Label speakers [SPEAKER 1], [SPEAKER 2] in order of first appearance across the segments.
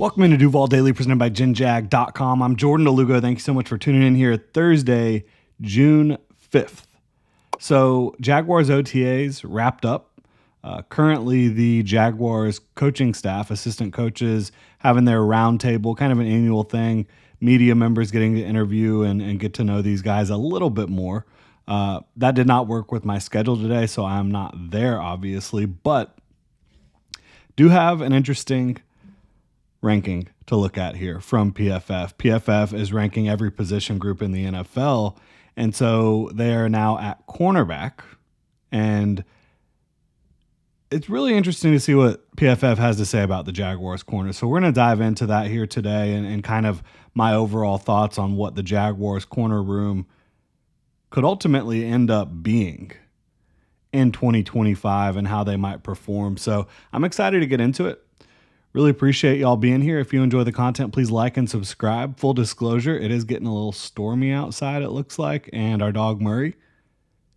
[SPEAKER 1] Welcome into Duval Daily, presented by GenJag.com. I'm Jordan DeLugo. Thank you so much for tuning in here Thursday, June 5th. So Jaguars OTAs wrapped up. Currently, the Jaguars coaching staff, assistant coaches, having their roundtable, kind of an annual thing. Media members getting to interview and get to know these guys a little bit more. That did not work with my schedule today, so I'm not there, obviously, but do have an interesting ranking to look at here from PFF. PFF is ranking every position group in the NFL, and so they are now at cornerback, and it's really interesting to see what PFF has to say about the Jaguars corner. So we're going to dive into that here today and kind of my overall thoughts on what the Jaguars corner room could ultimately end up being in 2025 and how they might perform. So I'm excited to get into it. Really appreciate y'all being here. If you enjoy the content, please like and subscribe. Full disclosure, it is getting a little stormy outside, it looks like, and our dog Murray,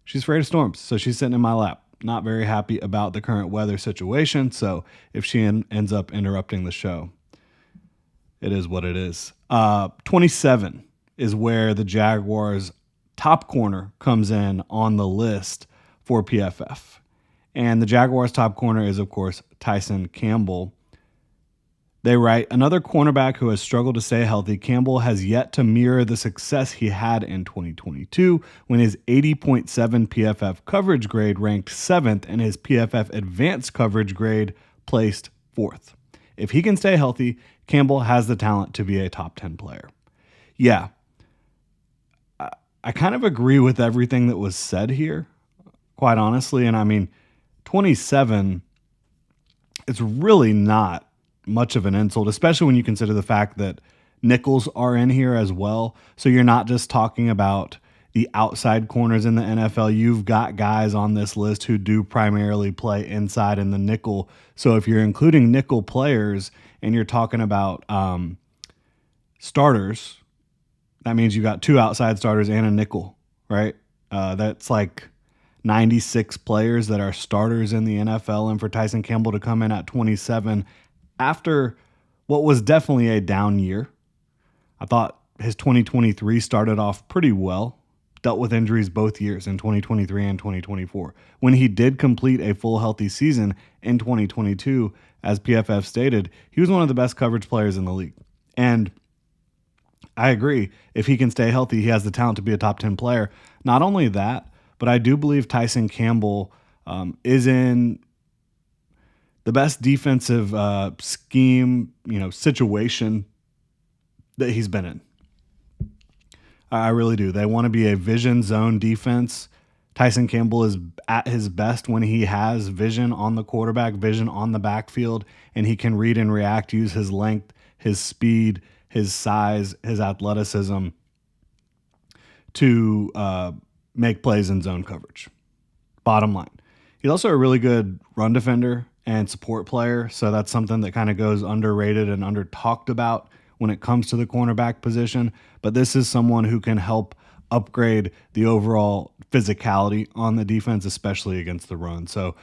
[SPEAKER 1] she's afraid of storms, so she's sitting in my lap. Not very happy about the current weather situation, so if she ends up interrupting the show, it is what it is. 27 is where the Jaguars' top corner comes in on the list for PFF. And the Jaguars' top corner is, of course, Tyson Campbell. They write, another cornerback who has struggled to stay healthy, Campbell has yet to mirror the success he had in 2022 when his 80.7 PFF coverage grade ranked 7th and his PFF advanced coverage grade placed 4th. If he can stay healthy, Campbell has the talent to be a top 10 player. Yeah, I kind of agree with everything that was said here, quite honestly. And I mean, 27, it's really not much of an insult, especially when you consider the fact that nickels are in here as well. So you're not just talking about the outside corners in the NFL. You've got guys on this list who do primarily play inside in the nickel. So if you're including nickel players and you're talking about starters, that means you got two outside starters and a nickel, right? That's like 96 players that are starters in the NFL. And for Tyson Campbell to come in at 27 after what was definitely a down year, I thought his 2023 started off pretty well, dealt with injuries both years in 2023 and 2024. When he did complete a full healthy season in 2022, as PFF stated, he was one of the best coverage players in the league. And I agree, if he can stay healthy, he has the talent to be a top 10 player. Not only that, but I do believe Tyson Campbell is in the best defensive scheme, situation that he's been in. I really do. They want to be a vision zone defense. Tyson Campbell is at his best when he has vision on the quarterback, vision on the backfield, and he can read and react, use his length, his speed, his size, his athleticism to make plays in zone coverage. Bottom line. He's also a really good run defender and support player, so that's something that kind of goes underrated and under talked about when it comes to the cornerback position. But this is someone who can help upgrade the overall physicality on the defense, especially against the run. So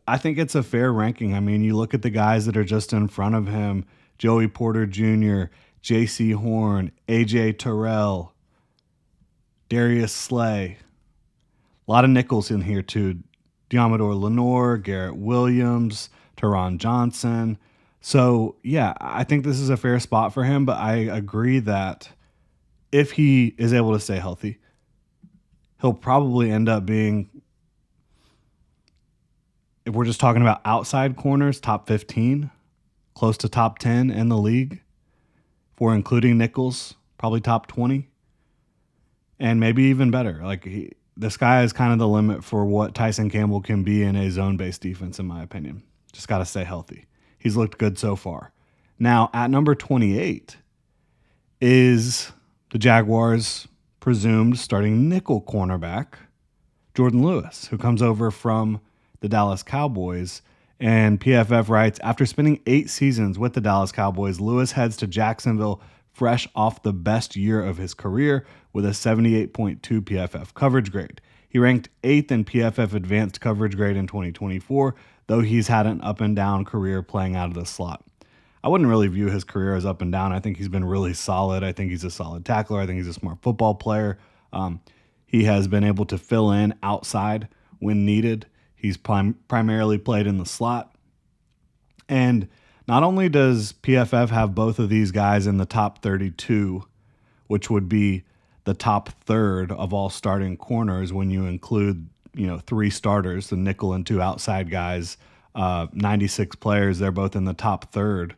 [SPEAKER 1] I think it's a fair ranking. I mean, you look at the guys that are just in front of him: Joey Porter Jr., J.C. Horn, A.J. Terrell, Darius Slay. A lot of nickels in here too. Diamador Lenore, Garrett Williams, Teron Johnson. So, yeah, I think this is a fair spot for him, but I agree that if he is able to stay healthy, he'll probably end up being, if we're just talking about outside corners, top 15, close to top 10 in the league. If we're including nickels, probably top 20, and maybe even better. The sky is kind of the limit for what Tyson Campbell can be in a zone-based defense, in my opinion. Just got to stay healthy. He's looked good so far. Now, at number 28 is the Jaguars' presumed starting nickel cornerback, Jordan Lewis, who comes over from the Dallas Cowboys. And PFF writes, after spending 8 seasons with the Dallas Cowboys, Lewis heads to Jacksonville fresh off the best year of his career with a 78.2 PFF coverage grade. He ranked 8th in PFF advanced coverage grade in 2024, though he's had an up and down career playing out of the slot. I wouldn't really view his career as up and down. I think he's been really solid. I think he's a solid tackler. I think he's a smart football player. He has been able to fill in outside when needed. He's primarily played in the slot. And not only does PFF have both of these guys in the top 32, which would be the top third of all starting corners when you include, 3 starters, the nickel and 2 outside guys, 96 players, they're both in the top third.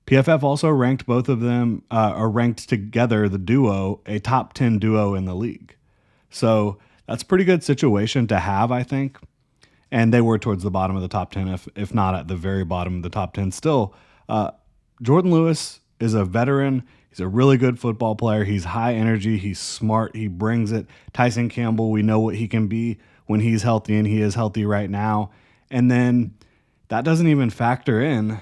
[SPEAKER 1] PFF also ranked both of them, or ranked together the duo, a top 10 duo in the league. So that's a pretty good situation to have, I think. And they were towards the bottom of the top 10, if not at the very bottom of the top 10 still. Jordan Lewis is a veteran. He's a really good football player. He's high energy. He's smart. He brings it. Tyson Campbell, we know what he can be when he's healthy, and he is healthy right now. And then that doesn't even factor in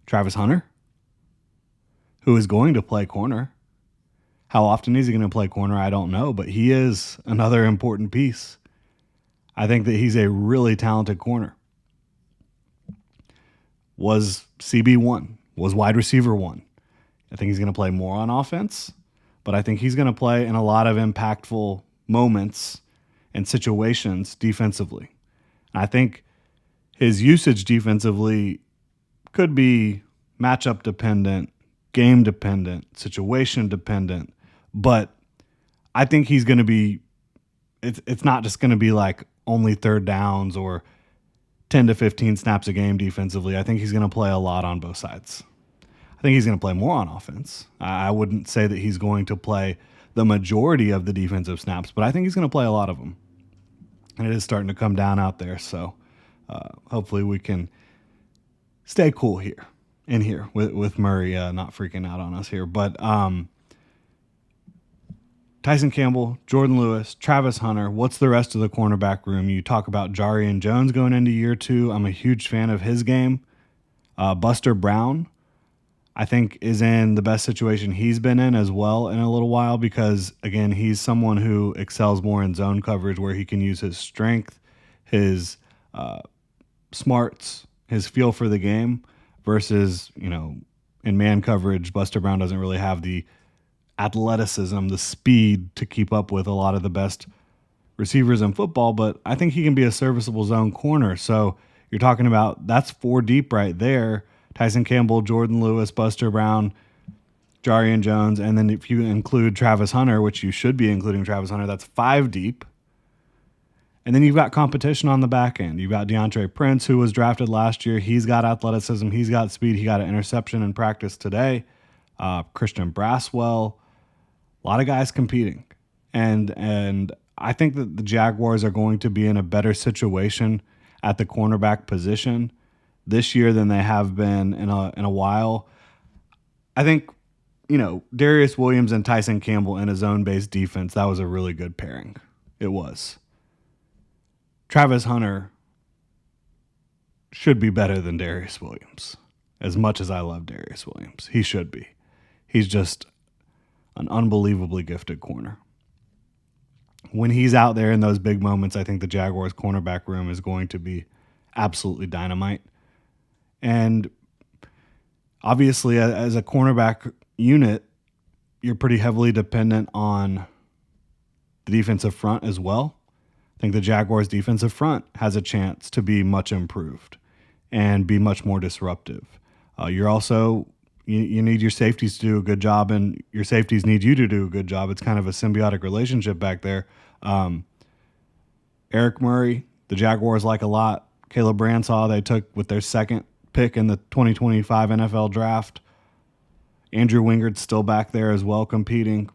[SPEAKER 1] Travis Hunter, who is going to play corner. How often is he going to play corner? I don't know, but he is another important piece. I think that he's a really talented corner. Was CB1, was wide receiver 1. I think he's going to play more on offense, but I think he's going to play in a lot of impactful moments and situations defensively. And I think his usage defensively could be matchup dependent, game dependent, situation dependent, but I think he's going to be, it's not just going to be like only third downs or 10 to 15 snaps a game defensively. I think he's going to play a lot on both sides. I think he's going to play more on offense. I wouldn't say that he's going to play the majority of the defensive snaps, but I think he's going to play a lot of them. And it is starting to come down out there, so hopefully we can stay cool here with Murray not freaking out on us here. But Tyson Campbell, Jordan Lewis, Travis Hunter. What's the rest of the cornerback room? You talk about Jarian Jones going into year 2. I'm a huge fan of his game. Buster Brown, I think, is in the best situation he's been in as well in a little while because, again, he's someone who excels more in zone coverage where he can use his strength, his smarts, his feel for the game versus, in man coverage, Buster Brown doesn't really have the athleticism, the speed to keep up with a lot of the best receivers in football, but I think he can be a serviceable zone corner. So you're talking about that's 4 deep right there. Tyson Campbell, Jordan Lewis, Buster Brown, Jarian Jones, and then if you include Travis Hunter, which you should be including Travis Hunter, that's 5 deep. And then you've got competition on the back end. You've got DeAndre Prince, who was drafted last year. He's got athleticism. He's got speed. He got an interception in practice today. Christian Braswell. A lot of guys competing. And I think that the Jaguars are going to be in a better situation at the cornerback position this year than they have been in a while. I think, Darius Williams and Tyson Campbell in a zone-based defense, that was a really good pairing. It was. Travis Hunter should be better than Darius Williams. As much as I love Darius Williams, he should be. He's just an unbelievably gifted corner. When he's out there in those big moments, I think the Jaguars cornerback room is going to be absolutely dynamite. And obviously, as a cornerback unit, you're pretty heavily dependent on the defensive front as well. I think the Jaguars' defensive front has a chance to be much improved and be much more disruptive. You're also, you need your safeties to do a good job, and your safeties need you to do a good job. It's kind of a symbiotic relationship back there. Eric Murray, the Jaguars like a lot. Caleb Bransaw, they took with their second pick in the 2025 NFL draft. Andrew Wingard's still back there as well competing.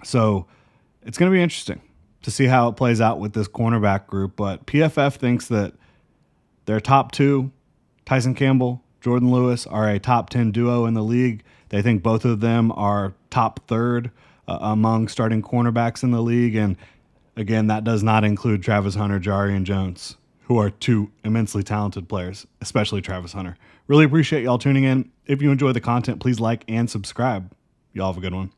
[SPEAKER 1] So it's going to be interesting to see how it plays out with this cornerback group. But PFF thinks that their top 2, Tyson Campbell, Jordan Lewis, are a top 10 duo in the league. They think both of them are top third among starting cornerbacks in the league. And again, that does not include Travis Hunter, Jarian Jones, who are 2 immensely talented players, especially Travis Hunter. Really appreciate y'all tuning in. If you enjoy the content, please like and subscribe. Y'all have a good one.